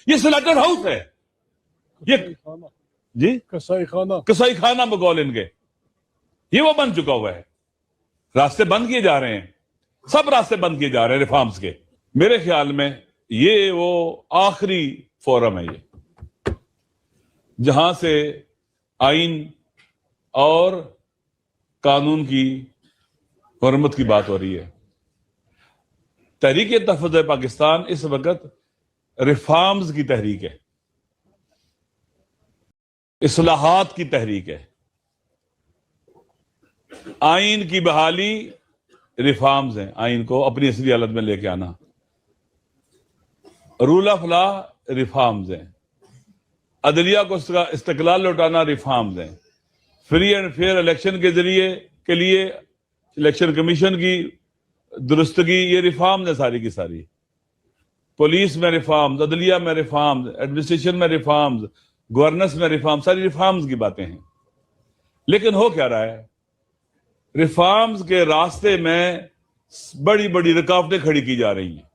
یہ Slater house ہے، یہ جی کسائی خانہ بقول ان کے، یہ وہ بن چکا ہوا ہے. راستے بند کیے جا رہے ہیں، سب راستے بند کیے جا رہے ہیں ریفارمز کے. میرے خیال میں یہ وہ آخری فورم ہے یہ جہاں سے آئین اور قانون کی حرمت کی بات ہو رہی ہے. تحریک تحفظ پاکستان اس وقت ریفارمز کی تحریک ہے، اصلاحات کی تحریک ہے. آئین کی بحالی ریفارمز ہیں، آئین کو اپنی اصلی حالت میں لے کے آنا. رول آف لا ریفارمز ہیں، عدلیہ کو استقلال لوٹانا ریفارمز ہیں. فری اینڈ فیئر الیکشن کے ذریعے کے لیے الیکشن کمیشن کی درستگی، یہ ریفارمز ہیں ساری کی ساری. پولیس میں ریفارمز، عدلیہ میں ریفارمز، ایڈمنسٹریشن میں ریفارمز، گورننس میں ریفارمز، ساری ریفارمز کی باتیں ہیں. لیکن ہو کیا رہا ہے؟ ریفارمز کے راستے میں بڑی بڑی رکاوٹیں کھڑی کی جا رہی ہیں.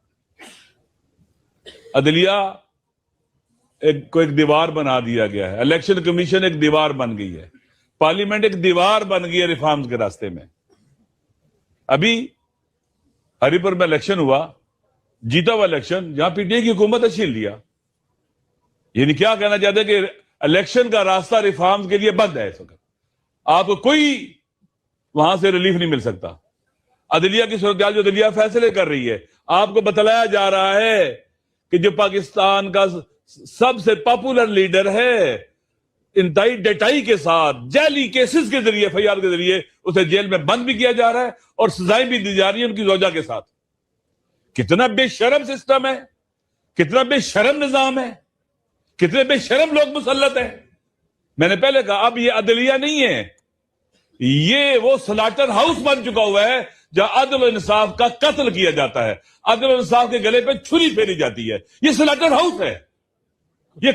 عدلیہ کو ایک دیوار بنا دیا گیا ہے، الیکشن کمیشن ایک دیوار بن گئی ہے، پارلیمنٹ ایک دیوار بن گئی ہے ریفارمز کے راستے میں. ابھی ہری پور میں الیکشن ہوا، جیتا ہوا الیکشن، جہاں پی ٹی آئی کی حکومت ہے، چھین لیا. یعنی کیا کہنا چاہتے ہیں کہ الیکشن کا راستہ ریفارمز کے لیے بند ہے اس وقت، آپ کو کوئی وہاں سے ریلیف نہیں مل سکتا. عدلیہ کی صورتحال جو عدلیہ فیصلے کر رہی ہے، آپ کو بتلایا جا رہا ہے کہ جو پاکستان کا سب سے پاپولر لیڈر ہے، انتہائی ڈٹائی کے ساتھ جعلی کیسز کے ذریعے، ایف آئی آر کے ذریعے اسے جیل میں بند بھی کیا جا رہا ہے اور سزائیں بھی دی جا رہی ہیں ان کی زوجہ کے ساتھ. کتنا بے شرم سسٹم ہے، کتنا بے شرم نظام ہے، کتنے بے شرم لوگ مسلط ہیں. میں نے پہلے کہا اب یہ عدلیہ نہیں ہے، یہ وہ سلاٹر ہاؤس بن چکا ہوا ہے جہاں عدل و انصاف کا قتل کیا جاتا ہے، عدل و انصاف کے گلے پہ چھری پھیری جاتی ہے. یہ سلاٹر ہاؤس ہے، یہ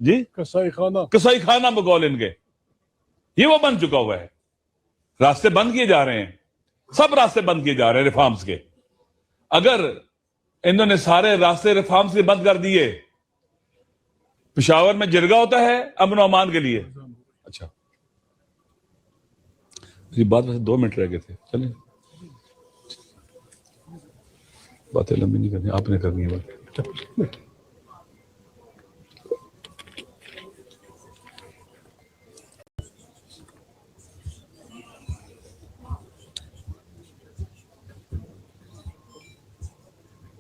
جی کسائی خانہ بقول ان کے، یہ وہ بن چکا ہوا ہے. راستے بند کیے جا رہے ہیں، سب راستے بند کیے جا رہے ہیں ریفارمز کے. اگر انہوں نے سارے راستے ریفارمز کے بند کر دیے، پشاور میں جرگہ ہوتا ہے امن و امان کے لیے. اچھا یہ بات ویسے 2 منٹ رہ گئے تھے، چلیں باتیں لمبی نہیں کرنی، آپ نے کرنی ہے بات.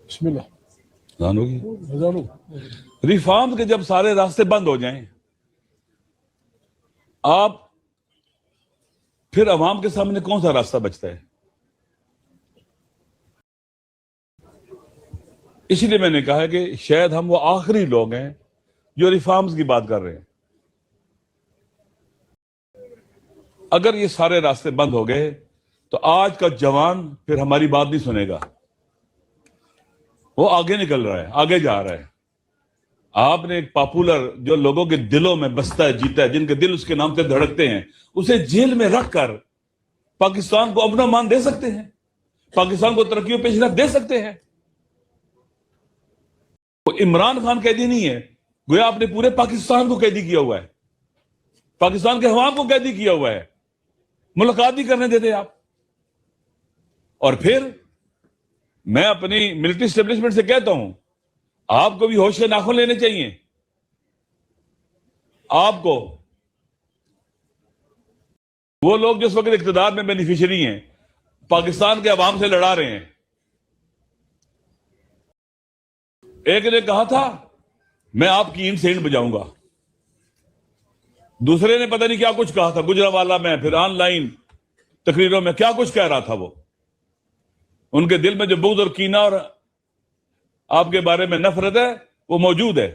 بسم اللہ ہوگی. ریفارم کے جب سارے راستے بند ہو جائیں، آپ پھر عوام کے سامنے کون سا راستہ بچتا ہے؟ اسی لیے میں نے کہا کہ شاید ہم وہ آخری لوگ ہیں جو ریفارمز کی بات کر رہے ہیں. اگر یہ سارے راستے بند ہو گئے تو آج کا جوان پھر ہماری بات نہیں سنے گا، وہ آگے نکل رہا ہے، آگے جا رہا ہے. آپ نے ایک پاپولر جو لوگوں کے دلوں میں بستا ہے، جیتا ہے، جن کے دل اس کے نام سے دھڑکتے ہیں، اسے جیل میں رکھ کر پاکستان کو امن و امان دے سکتے ہیں، پاکستان کو ترقی و پیش رفت دے سکتے ہیں. وہ عمران خان قیدی نہیں ہے، گویا آپ نے پورے پاکستان کو قیدی کیا ہوا ہے، پاکستان کے عوام کو قیدی کیا ہوا ہے. ملاقات نہیں کرنے دیتے آپ. اور پھر میں اپنی ملٹری اسٹیبلشمنٹ سے کہتا ہوں، آپ کو بھی ہوش کے ناخن لینے چاہیے. آپ کو وہ لوگ جو اس وقت اقتدار میں بینیفیشری ہیں، پاکستان کے عوام سے لڑا رہے ہیں. ایک نے کہا تھا میں آپ کی اینٹ سے اینٹ بجاؤں گا، دوسرے نے پتہ نہیں کیا کچھ کہا تھا گجرانوالہ میں، پھر آن لائن تقریروں میں کیا کچھ کہہ رہا تھا. وہ ان کے دل میں جو بغض اور کینہ اور آپ کے بارے میں نفرت ہے وہ موجود ہے.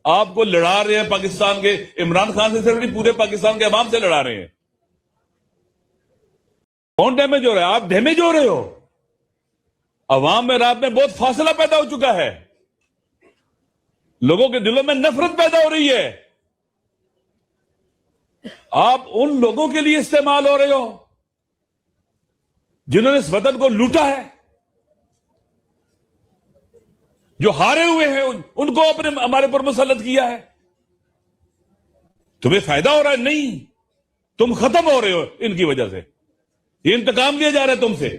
آپ کو لڑا رہے ہیں پاکستان کے عمران خان سے صرف نہیں، پورے پاکستان کے عوام سے لڑا رہے ہیں. کون ڈیمیج ہو رہا ہے؟ آپ ڈیمیج ہو رہے ہو. عوام میں رات میں بہت فاصلہ پیدا ہو چکا ہے، لوگوں کے دلوں میں نفرت پیدا ہو رہی ہے. آپ ان لوگوں کے لیے استعمال ہو رہے ہو جنہوں نے اس وطن کو لوٹا ہے. جو ہارے ہوئے ہیں ان کو اپنے ہمارے پر مسلط کیا ہے. تمہیں فائدہ ہو رہا ہے؟ نہیں، تم ختم ہو رہے ہو ان کی وجہ سے. یہ انتقام لیا جا رہا ہے تم سے.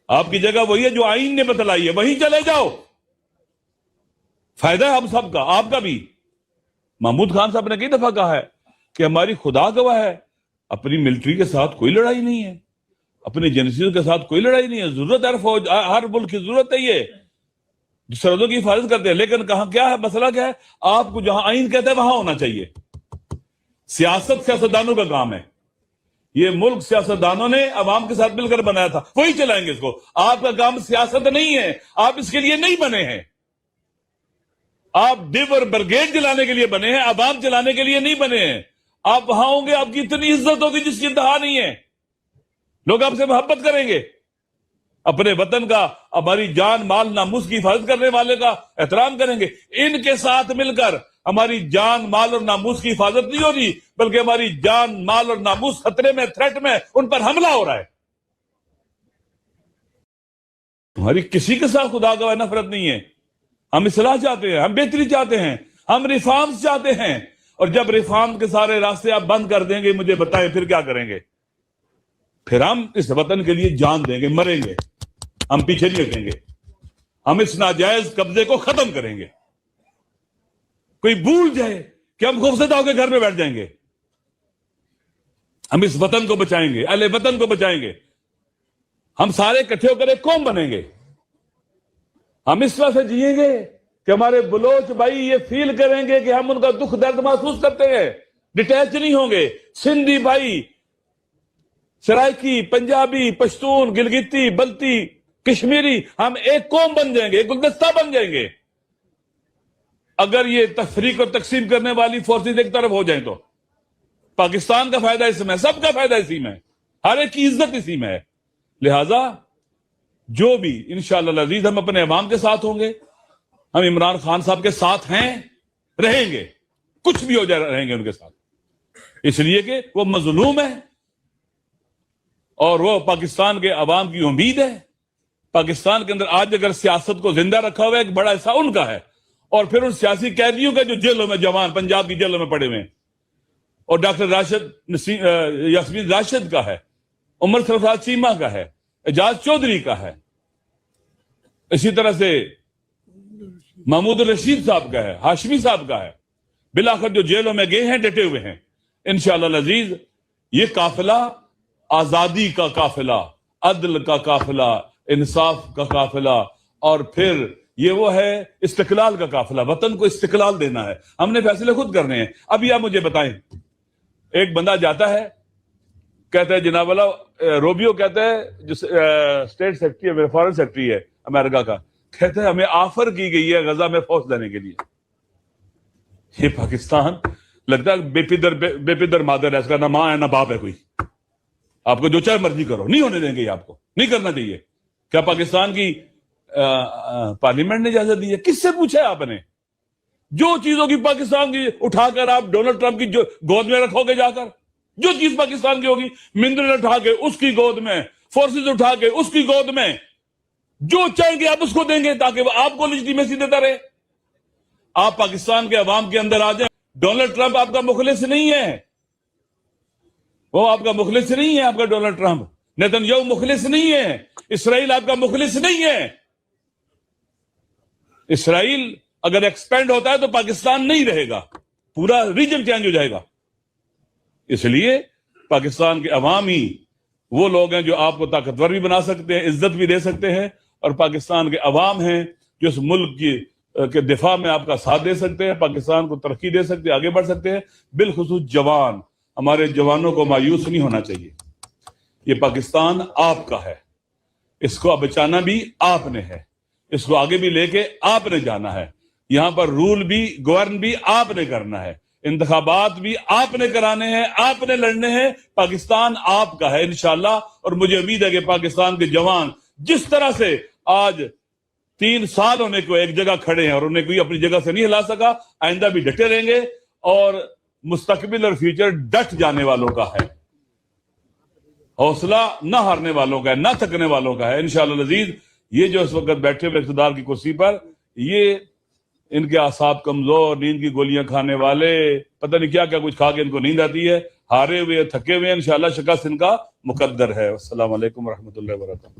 آپ کی جگہ وہی ہے جو آئین نے بتلائی ہے، وہیں چلے جاؤ. فائدہ ہے ہم سب کا، آپ کا بھی. محمود خان صاحب نے کئی دفعہ کہا ہے کہ ہماری خدا گواہ ہے، اپنی ملٹری کے ساتھ کوئی لڑائی نہیں ہے، اپنی ایجنسیوں کے ساتھ کوئی لڑائی نہیں ہے. ضرورت ہے فوج، ہر ملک کی ضرورت ہے یہ جو سرحدوں کی حفاظت کرتے ہیں. لیکن کہاں کیا ہے مسئلہ؟ کیا ہے؟ آپ کو جہاں آئین کہتا ہے وہاں ہونا چاہیے. سیاست سیاستدانوں کا کام ہے. یہ ملک سیاستدانوں نے عوام کے ساتھ مل کر بنایا تھا، وہی چلائیں گے اس کو. آپ کا کام سیاست نہیں ہے، آپ اس کے لیے نہیں بنے ہیں. آپ ڈب اور برگیڈ چلانے کے لیے بنے ہیں، عوام چلانے کے لیے نہیں بنے ہیں. آپ وہاں ہوں گے، آپ کی اتنی عزت ہوگی جس کی انتہا نہیں ہے. لوگ آپ سے محبت کریں گے. اپنے وطن کا، ہماری جان مال ناموس کی حفاظت کرنے والے کا احترام کریں گے. ان کے ساتھ مل کر ہماری جان مال اور ناموس کی حفاظت نہیں ہو رہی، بلکہ ہماری جان مال اور ناموس خطرے میں، تھریٹ میں، ان پر حملہ ہو رہا ہے. ہماری کسی کے ساتھ خدا گواہ نفرت نہیں ہے. ہم اصلاح چاہتے ہیں، ہم بہتری چاہتے ہیں، ہم ریفارمز چاہتے ہیں. اور جب ریفارم کے سارے راستے آپ بند کر دیں گے، مجھے بتائیں پھر کیا کریں گے؟ پھر ہم اس وطن کے لیے جان دیں گے، مریں گے. ہم پیچھے نہیں ہٹیں گے. ہم اس ناجائز قبضے کو ختم کریں گے. کوئی بھول جائے کہ ہم خوفزدہ ہو کے گھر میں بیٹھ جائیں گے. ہم اس وطن کو بچائیں گے، اہل وطن کو بچائیں گے. ہم سارے اکٹھے ہو کر ایک قوم بنیں گے. ہم اس طرح سے جئیں گے کہ ہمارے بلوچ بھائی یہ فیل کریں گے کہ ہم ان کا دکھ درد محسوس کرتے ہیں. ڈیٹیچ نہیں ہوں گے. سندھی بھائی، سرائکی، پنجابی، پشتون، گلگتی، بلتی، کشمیری، ہم ایک قوم بن جائیں گے، ایک گلدستہ بن جائیں گے. اگر یہ تفریق اور تقسیم کرنے والی فورسز ایک طرف ہو جائیں تو پاکستان کا فائدہ اس میں، سب کا فائدہ اسی میں، ہر ایک کی عزت اسی میں ہے. لہذا جو بھی انشاءاللہ العزیز ہم اپنے عوام کے ساتھ ہوں گے. ہم عمران خان صاحب کے ساتھ ہیں، رہیں گے، کچھ بھی ہو جائے رہیں گے ان کے ساتھ. اس لیے کہ وہ مظلوم ہے اور وہ پاکستان کے عوام کی امید ہے. پاکستان کے اندر آج اگر سیاست کو زندہ رکھا ہوا ہے، ایک بڑا حصہ ان کا ہے. اور پھر ان سیاسی قیدیوں کا جو جیلوں میں، جوان پنجاب کی جیلوں میں پڑے ہوئے ہیں. اور ڈاکٹر یاسمین راشد کا ہے، عمر سرفراز چیمہ کا ہے، اعجاز چودھری کا ہے، اسی طرح سے محمود الرشید صاحب کا ہے، ہاشمی صاحب کا ہے. بالآخر جو جیلوں میں گئے ہیں، ڈٹے ہوئے ہیں. انشاءاللہ العزیز یہ قافلہ آزادی کا قافلہ، عدل کا قافلہ، انصاف کا قافلہ، اور پھر یہ وہ ہے استقلال کا قافلہ. وطن کو استقلال دینا ہے. ہم نے فیصلے خود کرنے ہیں. ابھی آپ مجھے بتائیں، ایک بندہ جاتا ہے، کہتا ہے جناب والا روبیو کہتا ہے، جو اسٹیٹ سیکرٹری ہے، فارن سیکرٹری ہے امریکہ کا، کہتا ہے ہمیں آفر کی گئی ہے غزہ میں فوج دینے کے لیے. یہ پاکستان لگتا ہے بے پدر مادر ہے، اس کا نہ ماں ہے نہ باپ ہے کوئی. آپ کو جو چاہے مرضی کرو، نہیں ہونے دیں گے. آپ کو نہیں کرنا چاہیے. کیا پاکستان کی پارلیمنٹ نے اجازت دی ہے؟ کس سے پوچھا ہے آپ نے؟ جو چیزوں کی پاکستان کی اٹھا کر آپ ڈونلڈ ٹرمپ کی جو گود میں رکھو گے، جا کر جو چیز پاکستان کی ہوگی، منڈل اٹھا کے اس کی گود میں، فورسز اٹھا کے اس کی گود میں، جو چاہیں گے آپ اس کو دیں گے تاکہ وہ آپ کو لیجیٹیمیسی دیتا رہے. آپ پاکستان کے عوام کے اندر آ جائیں. ڈونلڈ ٹرمپ آپ کا مخلص نہیں ہے، وہ آپ کا مخلص نہیں ہے. آپ کا ڈونلڈ ٹرمپ، نیتن یاہو مخلص نہیں ہے. اسرائیل آپ کا مخلص نہیں ہے. اسرائیل اگر ایکسپینڈ ہوتا ہے تو پاکستان نہیں رہے گا، پورا ریجن چینج ہو جائے گا. اس لیے پاکستان کے عوام ہی وہ لوگ ہیں جو آپ کو طاقتور بھی بنا سکتے ہیں، عزت بھی دے سکتے ہیں. اور پاکستان کے عوام ہیں جو اس ملک کے دفاع میں آپ کا ساتھ دے سکتے ہیں، پاکستان کو ترقی دے سکتے ہیں، آگے بڑھ سکتے ہیں. بالخصوص جوان، ہمارے جوانوں کو مایوس نہیں ہونا چاہیے. یہ پاکستان آپ کا ہے، اس کو بچانا بھی آپ نے ہے، اس کو آگے بھی لے کے آپ نے جانا ہے. یہاں پر رول بھی، گورن بھی آپ نے کرنا ہے، انتخابات بھی آپ نے کرانے ہیں، آپ نے لڑنے ہیں. پاکستان آپ کا ہے انشاءاللہ. اور مجھے امید ہے کہ پاکستان کے جوان جس طرح سے آج 3 سال ہونے کو ایک جگہ کھڑے ہیں اور انہیں کوئی اپنی جگہ سے نہیں ہلا سکا، آئندہ بھی ڈٹے رہیں گے. اور مستقبل اور فیوچر ڈٹ جانے والوں کا ہے، حوصلہ نہ ہارنے والوں کا ہے، نہ تھکنے والوں کا ہے. انشاءاللہ العزیز یہ جو اس وقت بیٹھے ہوئے اقتدار کی کرسی پر، یہ ان کے اعصاب کمزور، نیند کی گولیاں کھانے والے، پتہ نہیں کیا کیا کچھ کھا کے ان کو نیند آتی ہے، ہارے ہوئے تھکے ہوئے، انشاءاللہ شکست ان کا مقدر ہے۔ السلام علیکم ورحمۃ اللہ وبرکاتہ۔